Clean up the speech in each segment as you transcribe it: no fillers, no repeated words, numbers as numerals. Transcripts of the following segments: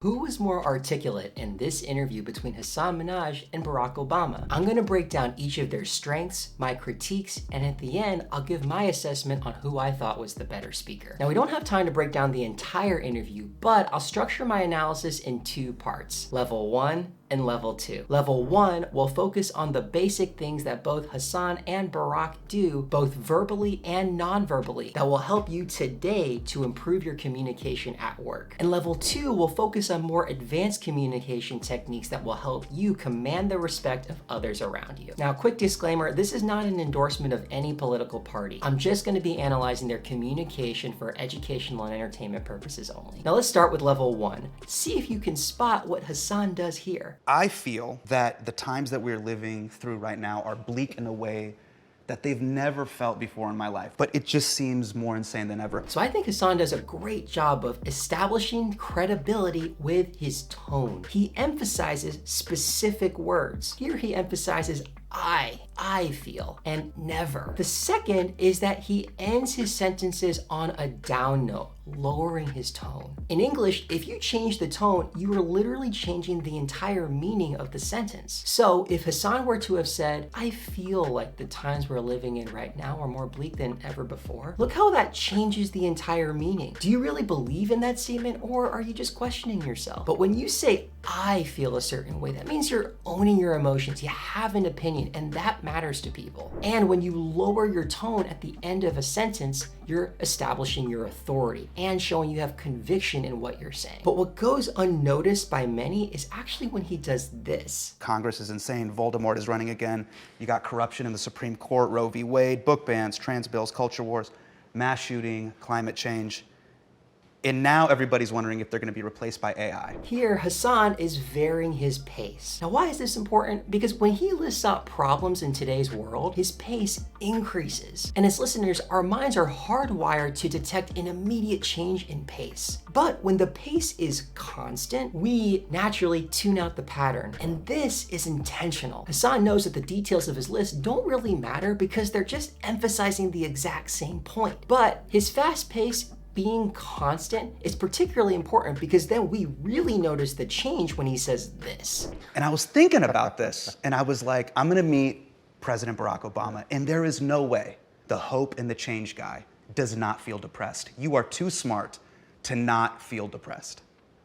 Who was more articulate in this interview between Hasan Minhaj and Barack Obama? I'm going to break down each of their strengths, my critiques, and at the end, I'll give my assessment on who I thought was the better speaker. Now, we don't have time to break down the entire interview, but I'll structure my analysis in two parts, level 1 and level 2. Level 1 will focus on the basic things that both Hasan and Barack do, both verbally and non-verbally, that will help you today to improve your communication at work. And level 2 will focus on more advanced communication techniques that will help you command the respect of others around you. Now, quick disclaimer, this is not an endorsement of any political party. I'm just going to be analyzing their communication for educational and entertainment purposes only. Now, let's start with level 1. See if you can spot what Hasan does here. I feel that the times that we're living through right now are bleak in a way that they've never felt before in my life, but it just seems more insane than ever. So I think Hasan does a great job of establishing credibility with his tone. He emphasizes specific words. Here he emphasizes I feel, and never. The second is that he ends his sentences on a down note, lowering his tone. In English, if you change the tone, you are literally changing the entire meaning of the sentence. So if Hasan were to have said, I feel like the times we're living in right now are more bleak than ever before, look how that changes the entire meaning. Do you really believe in that statement, or are you just questioning yourself? But when you say, I feel a certain way, that means you're owning your emotions. You have an opinion, and that matters to people. And when you lower your tone at the end of a sentence, you're establishing your authority and showing you have conviction in what you're saying. But what goes unnoticed by many is actually when he does this. Congress is insane. Voldemort is running again. You got corruption in the Supreme Court, Roe v. Wade, book bans, trans bills, culture wars, mass shooting, climate change. And now everybody's wondering if they're going to be replaced by AI. Here, Hasan is varying his pace. Now, why is this important? Because when he lists out problems in today's world, his pace increases. And as listeners, our minds are hardwired to detect an immediate change in pace. But when the pace is constant, we naturally tune out the pattern. And this is intentional. Hasan knows that the details of his list don't really matter because they're just emphasizing the exact same point. But his fast pace being constant is particularly important because then we really notice the change when he says this. And I was thinking about this, and I was like, I'm gonna meet President Barack Obama, and there is no way the hope and the change guy does not feel depressed. You are too smart to not feel depressed.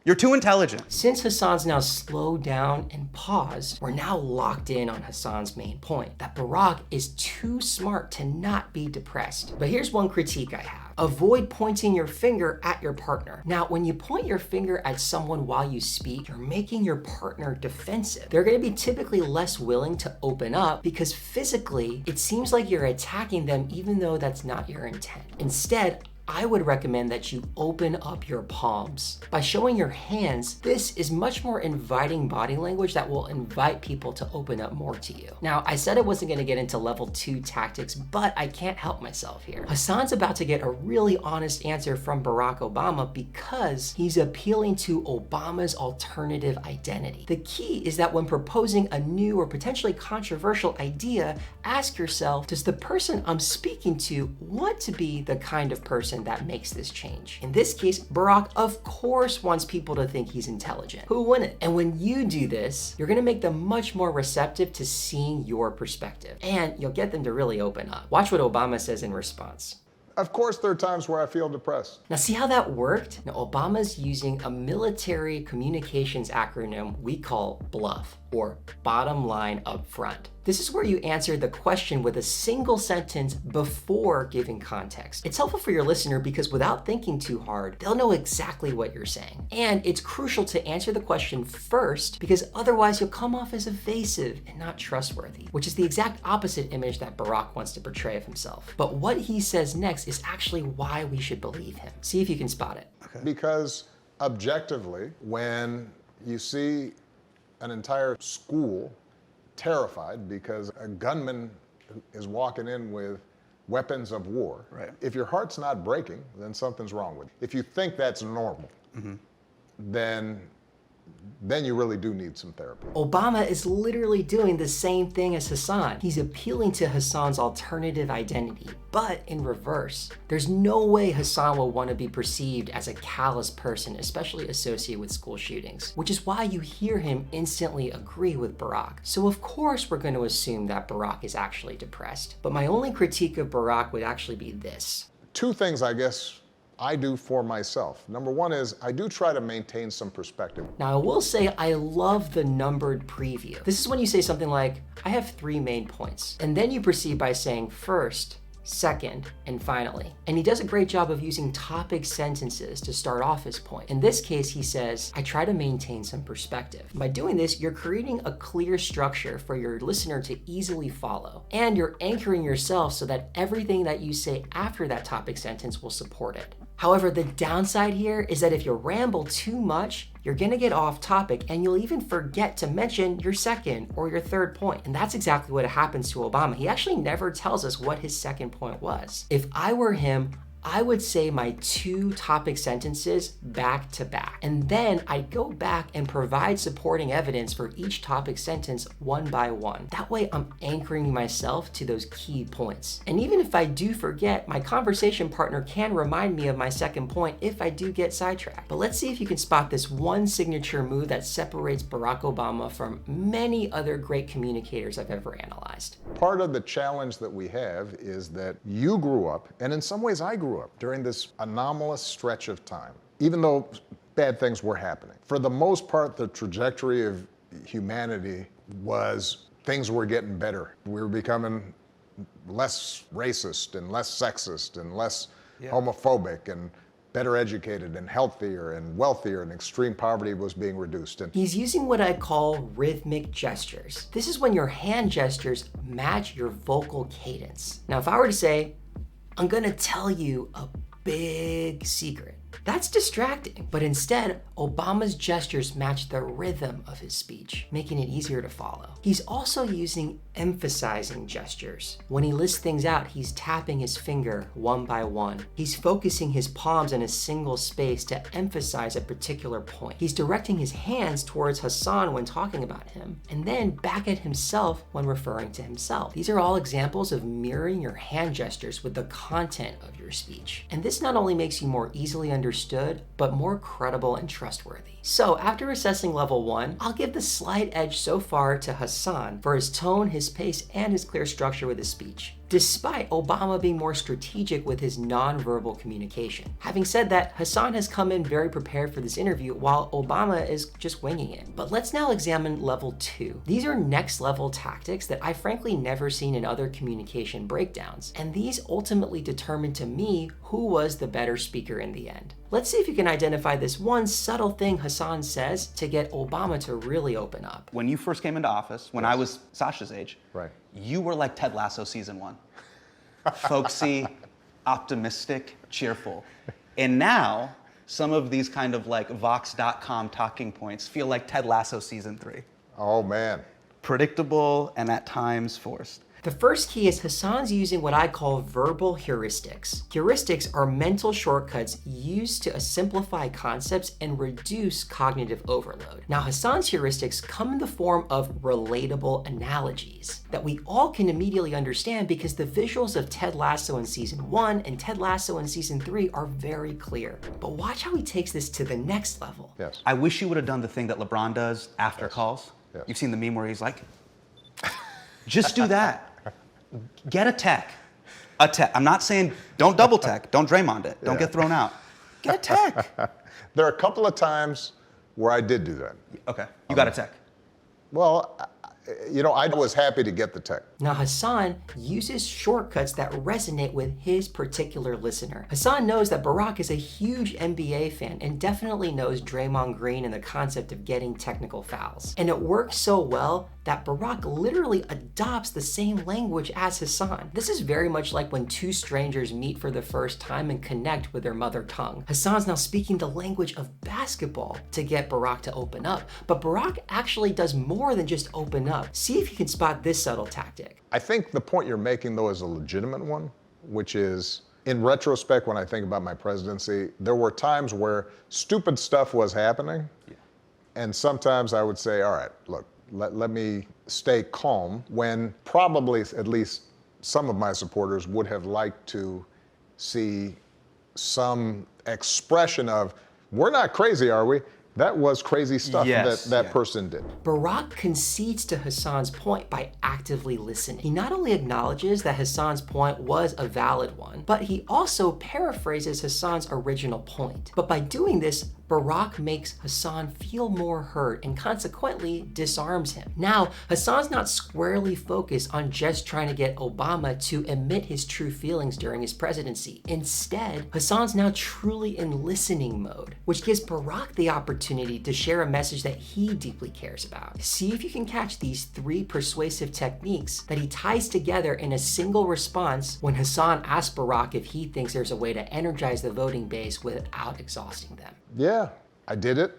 You're too intelligent. Since Hasan's now slowed down and paused, we're now locked in on Hasan's main point, that Barack is too smart to not be depressed. But here's one critique I have. Avoid pointing your finger at your partner. Now, when you point your finger at someone while you speak, you're making your partner defensive. They're going to be typically less willing to open up because physically, it seems like you're attacking them even though that's not your intent. Instead, I would recommend that you open up your palms. By showing your hands, this is much more inviting body language that will invite people to open up more to you. Now, I said I wasn't gonna get into level 2 tactics, but I can't help myself here. Hasan's about to get a really honest answer from Barack Obama because he's appealing to Obama's alternative identity. The key is that when proposing a new or potentially controversial idea, ask yourself, does the person I'm speaking to want to be the kind of person that makes this change? In this case, Barack of course wants people to think he's intelligent. Who wouldn't? And when you do this, you're gonna make them much more receptive to seeing your perspective, and you'll get them to really open up. Watch what Obama says in response. Of course, there are times where I feel depressed. Now, see how that worked? Now, Obama's using a military communications acronym we call BLUF, or bottom line up front. This is where you answer the question with a single sentence before giving context. It's helpful for your listener because without thinking too hard, they'll know exactly what you're saying. And it's crucial to answer the question first because otherwise you'll come off as evasive and not trustworthy, which is the exact opposite image that Barack wants to portray of himself. But what he says next is actually why we should believe him. See if you can spot it. Okay. Because objectively, when you see an entire school terrified because a gunman is walking in with weapons of war. Right. If your heart's not breaking, then something's wrong with you. If you think that's normal, then then you really do need some therapy. Obama is literally doing the same thing as Hasan. He's appealing to Hasan's alternative identity, but in reverse. There's no way Hasan will want to be perceived as a callous person, especially associated with school shootings, which is why you hear him instantly agree with Barack. So of course we're going to assume that Barack is actually depressed. But my only critique of Barack would actually be this. Two things I guess I do for myself. Number one is I do try to maintain some perspective. Now I will say I love the numbered preview. This is when you say something like, I have 3 main points. And then you proceed by saying first, second, and finally. And he does a great job of using topic sentences to start off his point. In this case, he says, I try to maintain some perspective. By doing this, you're creating a clear structure for your listener to easily follow. And you're anchoring yourself so that everything that you say after that topic sentence will support it. However, the downside here is that if you ramble too much, you're gonna get off topic and you'll even forget to mention your second or your third point. And that's exactly what happens to Obama. He actually never tells us what his second point was. If I were him, I would say my 2 topic sentences back to back. And then I'd go back and provide supporting evidence for each topic sentence one by one. That way I'm anchoring myself to those key points. And even if I do forget, my conversation partner can remind me of my second point if I do get sidetracked. But let's see if you can spot this one signature move that separates Barack Obama from many other great communicators I've ever analyzed. Part of the challenge that we have is that you grew up, and in some ways I grew up, during this anomalous stretch of time, even though bad things were happening. For the most part, the trajectory of humanity was things were getting better. We were becoming less racist and less sexist and less homophobic and better educated and healthier and wealthier, and extreme poverty was being reduced. And he's using what I call rhythmic gestures. This is when your hand gestures match your vocal cadence. Now, if I were to say, I'm gonna tell you a big secret, that's distracting, but instead, Obama's gestures match the rhythm of his speech, making it easier to follow. He's also using emphasizing gestures. When he lists things out, he's tapping his finger one by one. He's focusing his palms in a single space to emphasize a particular point. He's directing his hands towards Hasan when talking about him, and then back at himself when referring to himself. These are all examples of mirroring your hand gestures with the content of your speech. And this not only makes you more easily understood, but more credible and trustworthy. So after assessing level 1, I'll give the slight edge so far to Hasan for his tone, his pace, and his clear structure with his speech, despite Obama being more strategic with his non-verbal communication. Having said that, Hasan has come in very prepared for this interview while Obama is just winging it. But let's now examine level 2. These are next level tactics that I've frankly never seen in other communication breakdowns, and these ultimately determine to me who was the better speaker in the end. Let's see if you can identify this one subtle thing Hasan says to get Obama to really open up. When you first came into office, when I was Sasha's age, right, you were like Ted Lasso season 1. Folksy, optimistic, cheerful. And now, some of these kind of like Vox.com talking points feel like Ted Lasso season 3. Oh man. Predictable and at times forced. The first key is Hasan's using what I call verbal heuristics. Heuristics are mental shortcuts used to simplify concepts and reduce cognitive overload. Now, Hasan's heuristics come in the form of relatable analogies that we all can immediately understand because the visuals of Ted Lasso in season 1 and Ted Lasso in season 3 are very clear. But watch how he takes this to the next level. Yes. I wish you would have done the thing that LeBron does after calls. Yes. You've seen the meme where he's like, just do that. Get a tech. A tech. I'm not saying don't double tech. Don't Draymond it. Don't get thrown out. Get a tech. There are a couple of times where I did do that. Okay. You got a tech. Well, you know, I was happy to get the tech. Now, Hasan uses shortcuts that resonate with his particular listener. Hasan knows that Barack is a huge NBA fan and definitely knows Draymond Green and the concept of getting technical fouls. And it works so well that Barack literally adopts the same language as Hasan. This is very much like when two strangers meet for the first time and connect with their mother tongue. Hasan's now speaking the language of basketball to get Barack to open up. But Barack actually does more than just open up. See if you can spot this subtle tactic. I think the point you're making, though, is a legitimate one, which is, in retrospect, when I think about my presidency, there were times where stupid stuff was happening, And sometimes I would say, all right, look, let me stay calm, when probably at least some of my supporters would have liked to see some expression of, we're not crazy, are we? That was crazy stuff that person did. Barack concedes to Hasan's point by actively listening. He not only acknowledges that Hasan's point was a valid one, but he also paraphrases Hasan's original point. But by doing this, Barack makes Hasan feel more heard and consequently disarms him. Now, Hasan's not squarely focused on just trying to get Obama to admit his true feelings during his presidency. Instead, Hasan's now truly in listening mode, which gives Barack the opportunity to share a message that he deeply cares about. See if you can catch these 3 persuasive techniques that he ties together in a single response when Hasan asks Barack if he thinks there's a way to energize the voting base without exhausting them. Yeah, I did it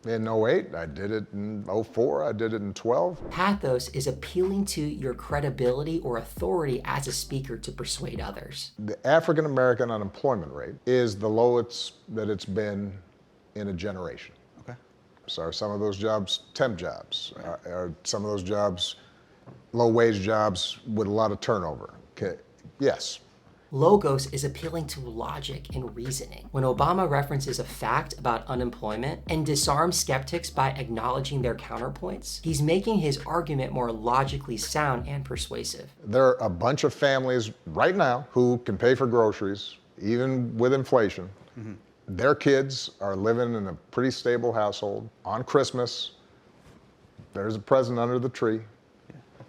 in 08, I did it in 04, I did it in 12. Pathos is appealing to your credibility or authority as a speaker to persuade others. The African American unemployment rate is the lowest that it's been in a generation. Okay. So are some of those jobs temp jobs? Right. Are some of those jobs low wage jobs with a lot of turnover? Okay. Yes. Logos is appealing to logic and reasoning. When Obama references a fact about unemployment and disarms skeptics by acknowledging their counterpoints, he's making his argument more logically sound and persuasive. There are a bunch of families right now who can pay for groceries, even with inflation. Mm-hmm. Their kids are living in a pretty stable household. On Christmas, there's a present under the tree.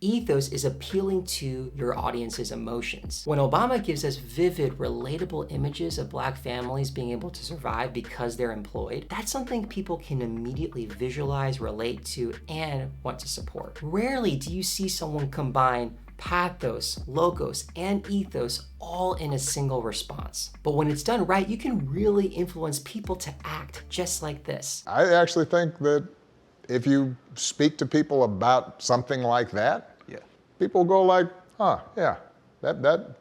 Ethos is appealing to your audience's emotions. When Obama gives us vivid, relatable images of Black families being able to survive because they're employed, that's something people can immediately visualize, relate to, and want to support. Rarely do you see someone combine pathos, logos, and ethos all in a single response. But when it's done right, you can really influence people to act just like this. I actually think that if you speak to people about something like that, people go like, yeah, that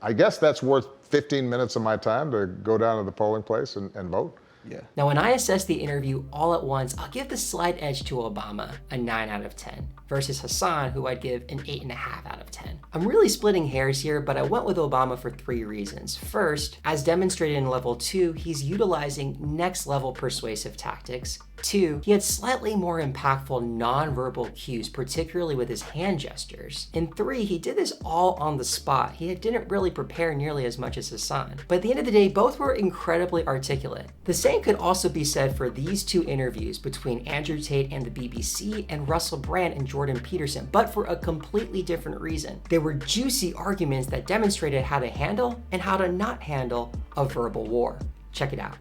I guess that's worth 15 minutes of my time to go down to the polling place and vote. Yeah. Now, when I assess the interview all at once, I'll give the slight edge to Obama a 9 out of 10 versus Hasan, who I'd give an 8.5 out of 10. I'm really splitting hairs here, but I went with Obama for 3 reasons. First, as demonstrated in level 2, he's utilizing next level persuasive tactics. 2, he had slightly more impactful nonverbal cues, particularly with his hand gestures. And 3, he did this all on the spot. He didn't really prepare nearly as much as Hasan. But at the end of the day, both were incredibly articulate. The same could also be said for these 2 interviews between Andrew Tate and the BBC and Russell Brand and Jordan Peterson, but for a completely different reason. They were juicy arguments that demonstrated how to handle and how to not handle a verbal war. Check it out.